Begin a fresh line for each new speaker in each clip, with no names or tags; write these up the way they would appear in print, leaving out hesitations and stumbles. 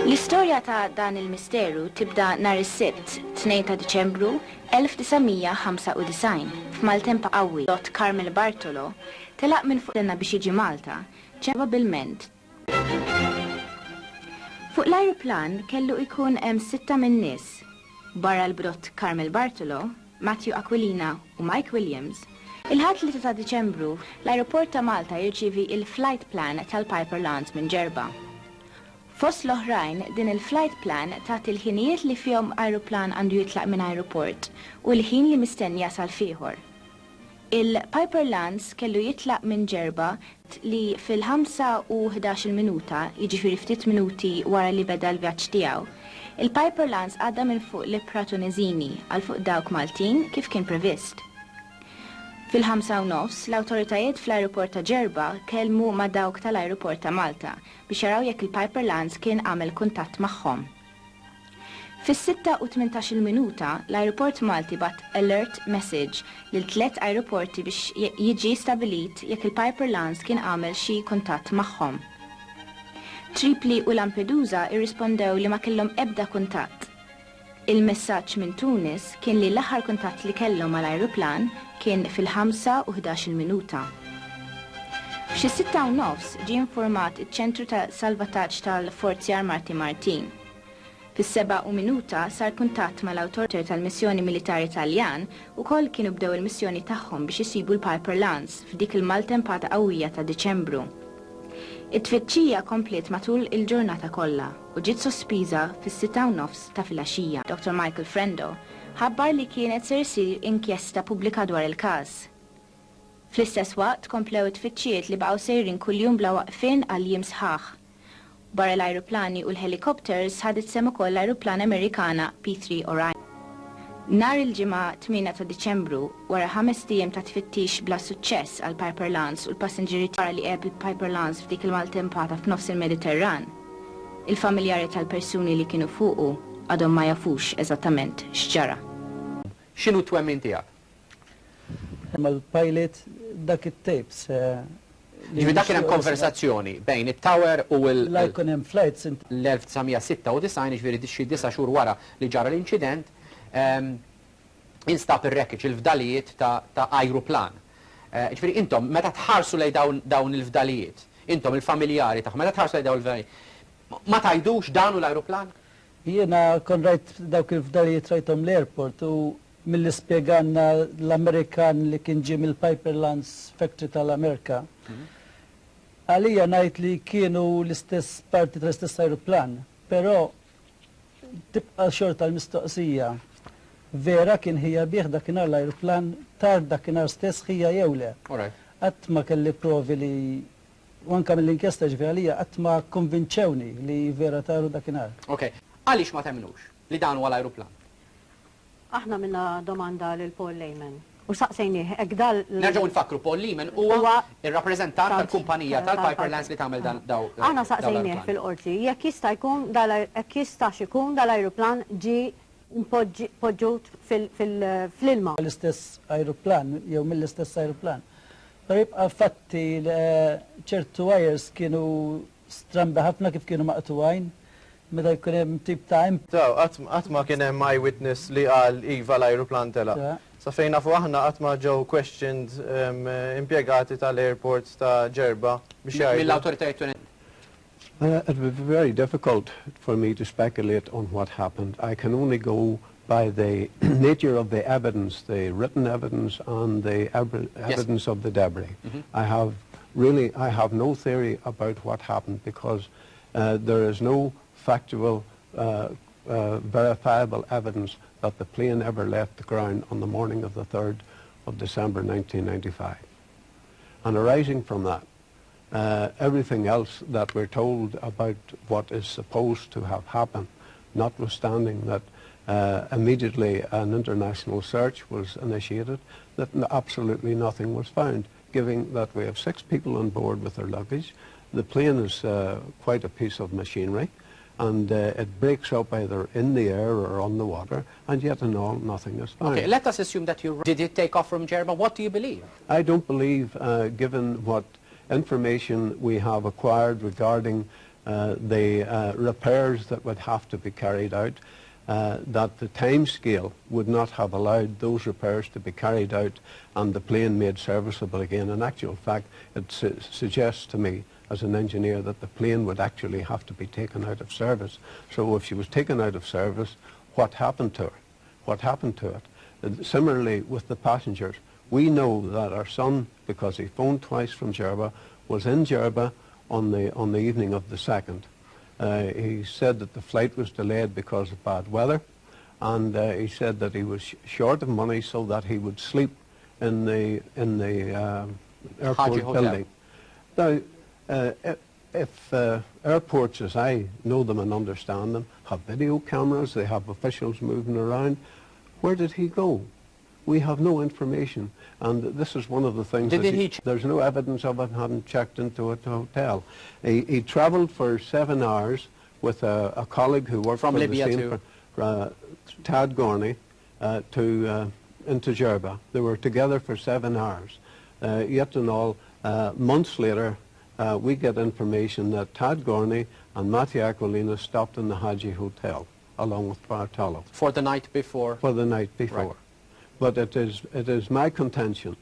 L-istorja ta' dan il-misteru tibda nhar is-Sibt, 2 ta' Diċembru 1995 f'Maltempa qawwi. Cormac Bartolo telaq minn fuq tenna biex jiġi Malta, probabilment. Fuq l-ajruplan kellu jkun hemm 6 minn nies. Barra l-bdott Cormac Bartolo, Matthew Aquilina u Mike Williams, il-ħadd li ta' Diċembru l-ajruport ta' Malta jirċievi il-flight plan tal-Piper Lance minn Djerba. Fost l-oħrajn, din il-flight plan tagħti l-ħinijiet li fihom ajruplan għandu jitlaq minn ajruport u l-ħin li mistenni jasal fieħor. Il-Piper Lance kellu jitlaq minn Djerba li fil-5 u 11 minuta, jiġifieri ftit minuti wara li beda l-vjaġġ tiegħu, il-Piper Lance għadda minn fuq l-Ibra Tuniżini għal fuq dawk Maltin kif kien previst. Fil-5:30 l-awtoritajiet fl-ajruport ta' Djerba kellmu ma' dawk tal-ajruport ta' Malta biex jaraw jekk il-Piper Lance kien għamel kuntatt magħhom. Fis-6 u 18 minuta l-ajruport Malti bat alert message lil 3 ajruporti biex jiġi stabilit jekk il-Piper Lance kien għamel xi kuntatt magħhom. Tripoli u Lampedusa irrispondew li ma kellhom ebda kuntatt. Il-messaġġ minn Tunis kien li l-aħħar kuntatt li kellhom mal-ajruplan kien fil-5 u 11 minuta. F'xi 6:30 ġie informat iċ-ċentru ta' salvataġġ tal-Forzi Armati Martin. Fis-7 minuta sar kuntatt mal-awtoritajiet tal-missjoni militari Taljan ukoll kienu bdew il-missjoni tagħhom biex isibu l-Piper Lance f'dik il-maltempata qawwija ta' Diċembru. It-tfittxija komplet matul il-ġurnata kollha u ġiet sospiża fis-6:30 ta' filgħaxija. Dr. Michael Frendo ħabbar li kienet se jsir inkjesta pubblika dwar il-każ. Fl-istess waqt komplew it-tfittxijiet li baqgħu sejrin kuljum bla waqfien għal jiem sħaħ. Barra l-ajruplani u l-helikopters ħadet sem ukoll l-ajruplan Amerikana P3 Orion. Nhar il-ġimgħa 8 ta' Diċembru, wara 5 ijiem ta' tfittix bla suċċess għal Piper Lance u l-passiġġieri wara li qeb il-Piper Lance f'dik il-maltempata f'nofs il-Mediterran, il-familjari tal-persuni li kienu fuqu għadhom ma jafux eżattament x'ġara.
X'inhu t-twemmin tiegħek?
Mal-pilot dak it-tapes.
Ġifi dak kien hemm konversazzjoni bejn it-tower u
l-flights
l-1996, ġifieri xi 9 xhur wara li ġara l-inċident, instab il-wreckage, il-fdalijiet ta' ajruplan. Ġifieri intom, meta tħarsu lej dawn il-fdalijiet, intom il-familjari tagħhom, meta tħarsu lej dawn il-fdalijiet, ma tajdux dan u l-ajruplan?
Jiena kon rajt dawk il-fdalijiet rajthom l-airport u mill-li spjeganna l-Amerikan li kien ġie mill-Piper Lance Factory tal-Amerika. Għalija ngħid li kienu l-istess parti tal-istess ajruplan, però tibqa' xorta l-mistoqsija. Vera kien hija bih dakinhar l-ajruplan tar dakinhar stess hija jew le. Qatt ma kelli provi li u anke mill-inkjesta ġifieri għalija qatt ma konvinċewni li vera taru dakinhar.
Ok, għaliex ma temnux li dan huwa l-ajruplan?
Aħna minna domanda lil Paul Lehman. U saqsejnieh hekk dal.
Nerġgħu nfakru Paul Lehman huwa ir-rappreżentant tal-kumpanija tal-Piper Lance li tagħmel dan daw.
Aħna saqsejnieh fil-qorti jekk jista' jkun jekk jistax ikun dal-ajruplan ġie poġġut fl-ilma.
L-istess ajruplan jew mill-istess ajruplan. Però jibqa' fatti ċertu wires kienu strambi ħafna kif kienu maqtuwajn. Meta jkun hemm tip ta'
qatt ma kien hemm eyewitness li qal iva l-ajruplan telaq. Sa fejn nafu aħna qatt ma ġew questioned impjegati tal-airport ta' Djerba biex jgħidu.
Mill-awtoritajiet.
It would be very difficult for me to speculate on what happened. I can only go by the nature of the evidence, the written evidence and the evidence of the debris. I have no theory about what happened because there is no factual, verifiable evidence that the plane ever left the ground on the morning of the 3rd of December 1995. And arising from that, everything else that we're told about what is supposed to have happened, notwithstanding that immediately an international search was initiated, that absolutely nothing was found, given that we have 6 people on board with their luggage. The plane is quite a piece of machinery, and it breaks up either in the air or on the water, and yet in all, nothing is found.
Okay, let us assume that you... Did it take off from Djerba? What do you believe?
I don't believe, given what information we have acquired regarding the repairs that would have to be carried out, that the time scale would not have allowed those repairs to be carried out and the plane made serviceable again. In actual fact, it suggests to me as an engineer that the plane would actually have to be taken out of service. So if she was taken out of service, what happened to her? What happened to it? And similarly with the passengers, we know that our son, because he phoned twice from Djerba, was in Djerba on the evening of the 2nd. He said that the flight was delayed because of bad weather, and he said that he was short of money, so that he would sleep in the airport building. Now, if airports, as I know them and understand them, have video cameras, they have officials moving around, where did he go? We have no information, and this is one of the things that there's no evidence of him having checked into a hotel. He travelled for 7 hours with a colleague who worked
from
for
Libya
the same, Tad Gorney, into Djerba. They were together for 7 hours. Yet and all, months later, we get information that Tad Gorney and Matthew Aquilina stopped in the Hadji Hotel, along with Bartolo.
For the night before?
For the night before. Right. But it is my contention,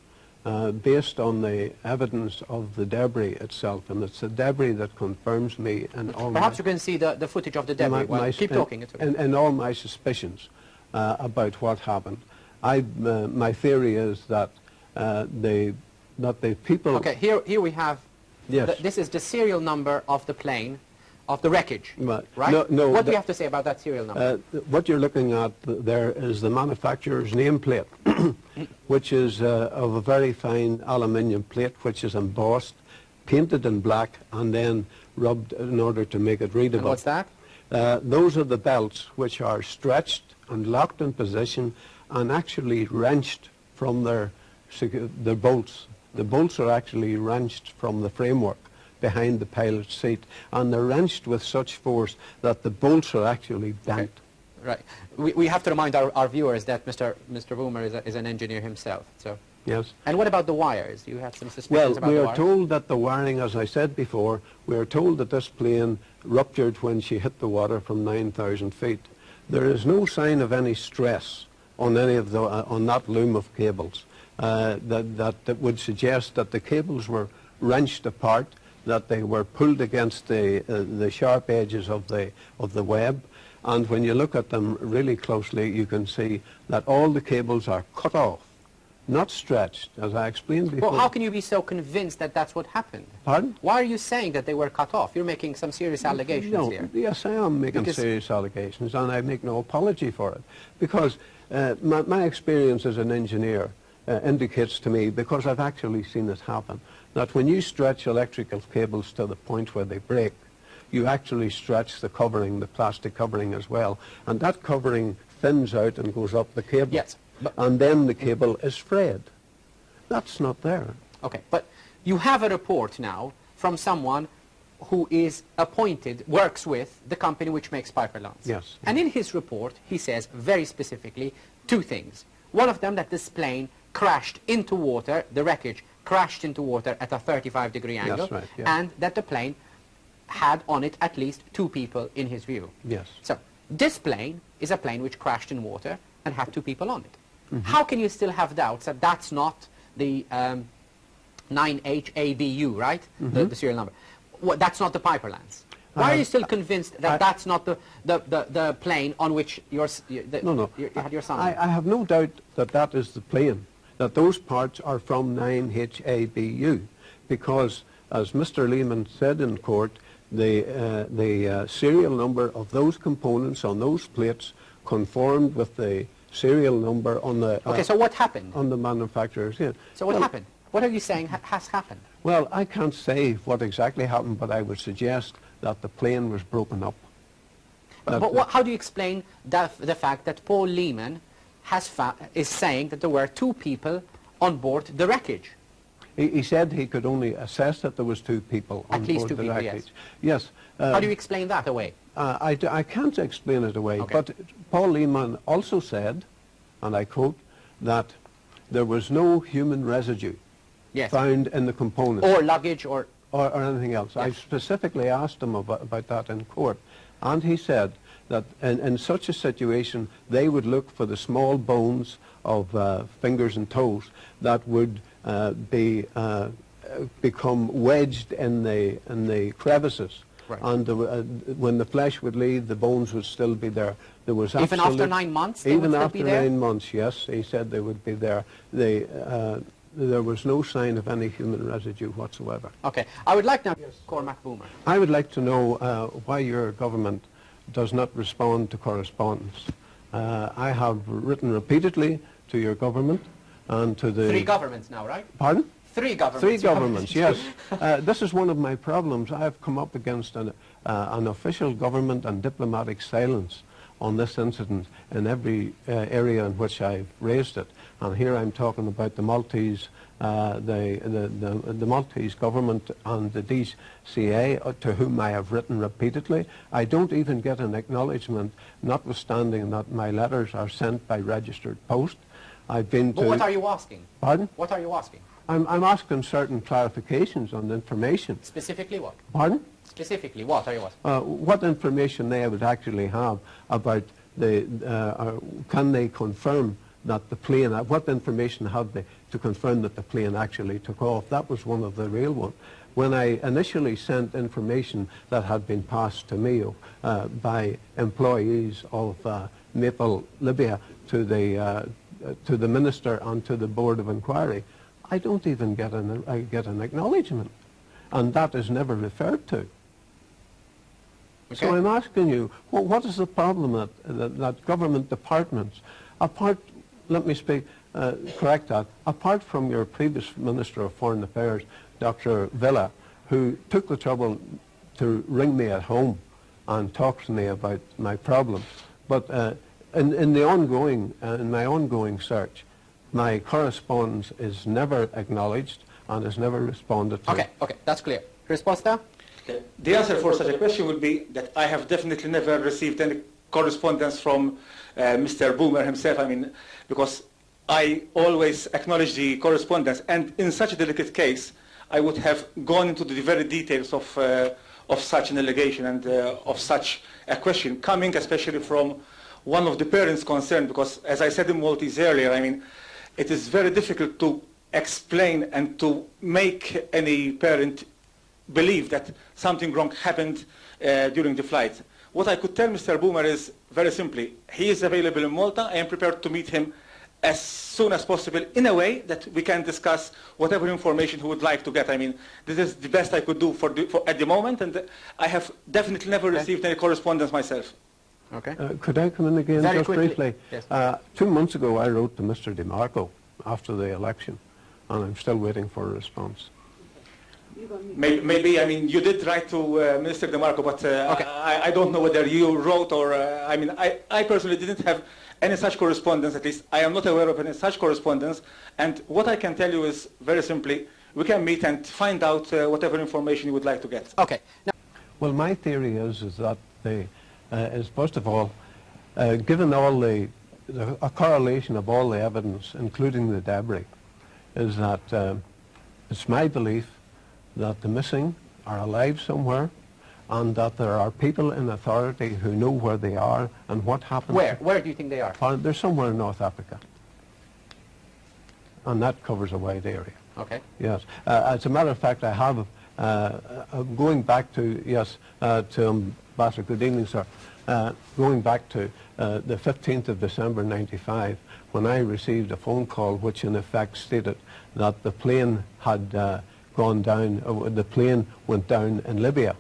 based on the evidence of the debris itself, and it's the debris that confirms me and all.
Perhaps you can see the footage of the debris. Keep talking.
And all my suspicions about what happened. My theory is that the people.
Okay, here we have.
Yes.
This is the serial number of the plane, of the wreckage, right?
No,
what do you have to say about that serial number?
What you're looking at there is the manufacturer's nameplate, which is of a very fine aluminium plate, which is embossed, painted in black, and then rubbed in order to make it readable.
And what's that?
Those are the belts which are stretched and locked in position and actually wrenched from their bolts. The bolts are actually wrenched from the framework behind the pilot's seat, and they're wrenched with such force that the bolts are actually bent.
Okay. Right. We have to remind our viewers that Mr. Boomer is an engineer himself. So.
Yes.
And what about the wires? Do you have some suspicions about the wires?
Well, we are told that the wiring, as I said before, we are told that this plane ruptured when she hit the water from 9,000 feet. There is no sign of any stress on any of on that loom of cables that would suggest that the cables were wrenched apart, that they were pulled against the sharp edges of the web, and when you look at them really closely, you can see that all the cables are cut off, not stretched, as I explained before.
Well, how can you be so convinced that that's what happened?
Pardon?
Why are you saying that they were cut off? You're making some serious allegations here.
Yes, I am making serious allegations, and I make no apology for it, because my experience as an engineer indicates to me, because I've actually seen it happen, that when you stretch electrical cables to the point where they break, you actually stretch the covering, the plastic covering as well, and that covering thins out and goes up the cable.
Yes.
And then the cable is frayed. That's not there.
Okay, but you have a report now from someone who is appointed, works with the company which makes Piper Lance.
Yes.
And in his report, he says very specifically 2 things. One of them, that this plane crashed into water, the wreckage crashed into water at a 35-degree angle,
that's right, yeah.
and that the plane had on it at least 2 people in his view.
Yes.
So this plane is a plane which crashed in water and had 2 people on it. Mm-hmm. How can you still have doubts that that's not the 9HABU, right? Mm-hmm. The serial number. That's not the Piper Lance. Why are you still convinced that that's not the plane on which you had your son?
I have no doubt that that is the plane, that those parts are from 9HABU, because, as Mr. Lehman said in court, the serial number of those components on those plates conformed with the serial number on the...
Okay, so what happened?
On the manufacturers, yeah.
So what happened? What are you saying has happened?
Well, I can't say what exactly happened, but I would suggest that the plane was broken up.
But how do you explain the fact that Paul Lehman is saying that there were 2 people on board the wreckage?
He said he could only assess that there was 2 people on board the wreckage. Yes.
How do you explain that away?
I can't explain it away,
okay.
But Paul Lehman also said, and I quote, that there was no human residue found in the components.
Or luggage or
or anything else.
Yes.
I specifically asked him about that in court, and he said that in such a situation they would look for the small bones of fingers and toes that would become wedged in the crevices.
Right.
And when the flesh would leave, the bones would still be there. There was
Even after 9 months, they
even
would still
after
be there?
9 months, yes, he said they would be there. There was no sign of any human residue whatsoever.
Okay. I would like now, Cormac Boomer.
I would like to know why your government does not respond to correspondence. I have written repeatedly to your government and to the...
3 governments now, right?
Pardon?
3 governments.
3 governments, yes. This is one of my problems. I have come up against an official government and diplomatic silence on this incident in every area in which I've raised it. And here I'm talking about the Maltese, the Maltese government and the DCA, to whom I have written repeatedly. I don't even get an acknowledgement, notwithstanding that my letters are sent by registered post. I've been to...
But what are you asking?
Pardon?
What are you asking?
I'm asking certain clarifications on information.
Specifically what?
Pardon?
Specifically what are you asking?
What information they would actually have about can they confirm that the plane, what information have they to confirm that the plane actually took off? That was one of the real ones. When I initially sent information that had been passed to me by employees of Maple, Libya, to the minister and to the Board of Inquiry, I don't even get an acknowledgement, and that is never referred to. Okay. So I'm asking you, what is the problem that government departments, apart, let me correct that, apart from your previous Minister of Foreign Affairs, Dr. Villa, who took the trouble to ring me at home and talk to me about my problems, but in my ongoing search, my correspondence is never acknowledged and is never responded to.
Okay, that's clear. Risposta?
The answer for such a question would be that I have definitely never received any correspondence from Mr. Boomer himself. I mean, because I always acknowledge the correspondence, and in such a delicate case, I would have gone into the very details of such an allegation and of such a question, coming especially from one of the parents concerned, because as I said in Maltese earlier, I mean, it is very difficult to explain and to make any parent believe that something wrong happened during the flight. What I could tell Mr. Boomer is very simply, he is available in Malta. I am prepared to meet him as soon as possible in a way that we can discuss whatever information he would like to get. I mean, this is the best I could do at the moment, and I have definitely never received any correspondence myself.
Okay.
Could I come in again
Very
just
quickly.
briefly?
Yes.
2 months ago I wrote to Mr. DeMarco after the election, and I'm still waiting for a response.
Maybe, I mean, you did write to Minister DeMarco, but okay. I don't know whether you wrote or, I mean, I personally didn't have any such correspondence, at least I am not aware of any such correspondence, and what I can tell you is very simply, we can meet and find out whatever information you would like to get.
Okay. Now,
well, my theory is that first of all, given all a correlation of all the evidence, including the debris, is that it's my belief that the missing are alive somewhere, and that there are people in authority who know where they are and what happened.
Where do you think they are?
They're somewhere in North Africa, and that covers a wide area.
Okay.
Yes. As a matter of fact, I have, going back to, to Ambassador, good evening, sir. Going back to the 15th of December 95, when I received a phone call which in effect stated that the plane had gone down, the plane went down in Libya.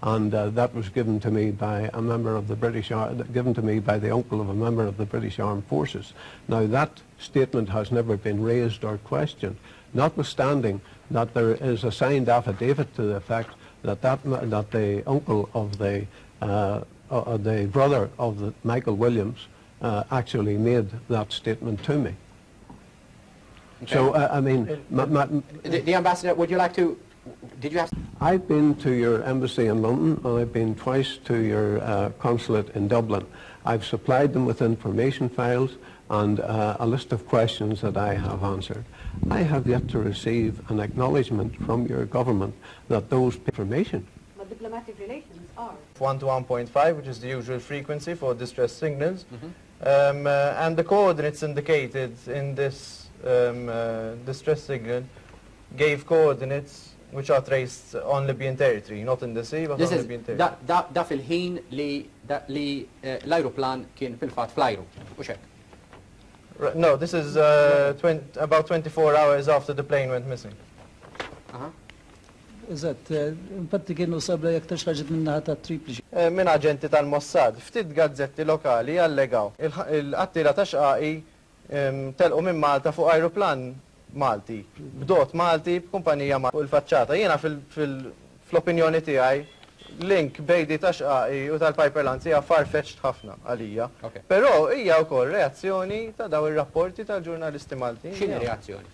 And that was given to me by a member of the given to me by the uncle of a member of the British Armed Forces. Now that statement has never been raised or questioned, notwithstanding that there is a signed affidavit to the effect that that the uncle of the brother of Michael Williams actually made that statement to me. Okay. So I mean,
the ambassador, would you like to? Did you have?
I've been to your embassy in London, and I've been twice to your consulate in Dublin. I've supplied them with information files, and a list of questions that I have answered. I have yet to receive an acknowledgement from your government that those information.
But diplomatic relations are.
1 to 1.5, which is the usual frequency for distress signals. And the coordinates indicated in this distress signal gave coordinates which are traced on Libyan territory, not in the sea, but on Libyan territory.
Da fil-ħin li l-aeroplan kien fil-fat fl-ajru, u xek?
No, this is about 24 hours after the plane went missing.
Eżatt, infatti kienu sabla jektar xaġet minnaħa ta' tripli.
Min aġenti tal-Mossad, ftit gazzetti lokali allegaw. Il-qattila ta' xqaqi telqu minn Malta fuq aeroplan Malti. Bdot Malti b'kumpanija Malti. U l-faċċata, jiena fl-opinjoni tiegħi link bejdi ta' xqaqi u tal-Piperlands hija farfetched ħafna għalija. Però hija wkoll reazzjoni ta' daw ir-rapporti tal-ġurnalisti Malti.
X'inhi reazzjoni?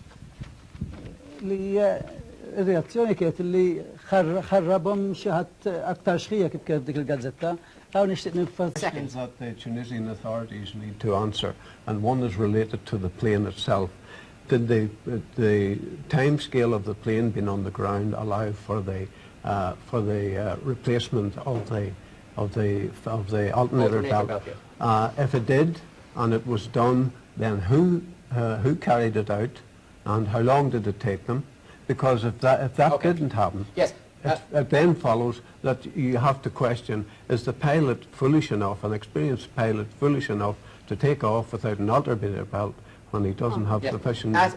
Il-reazzjoni kienet li ħarrabhom xi ħadd aktar xħija kif kienet dik il-gazzetta. Hawn nixtieq ninfass.
Seconds that the Tunisian authorities need to answer, and one is related to the plane itself. Did the time scale of the plane being on the ground allow for the replacement of the alternator belt? If it did, and it was done, then who carried it out, and how long did it take them? Because if that didn't happen,
yes.
It then follows that you have to question, is the pilot foolish enough, an experienced pilot foolish enough to take off without an alternator belt when he doesn't have sufficient...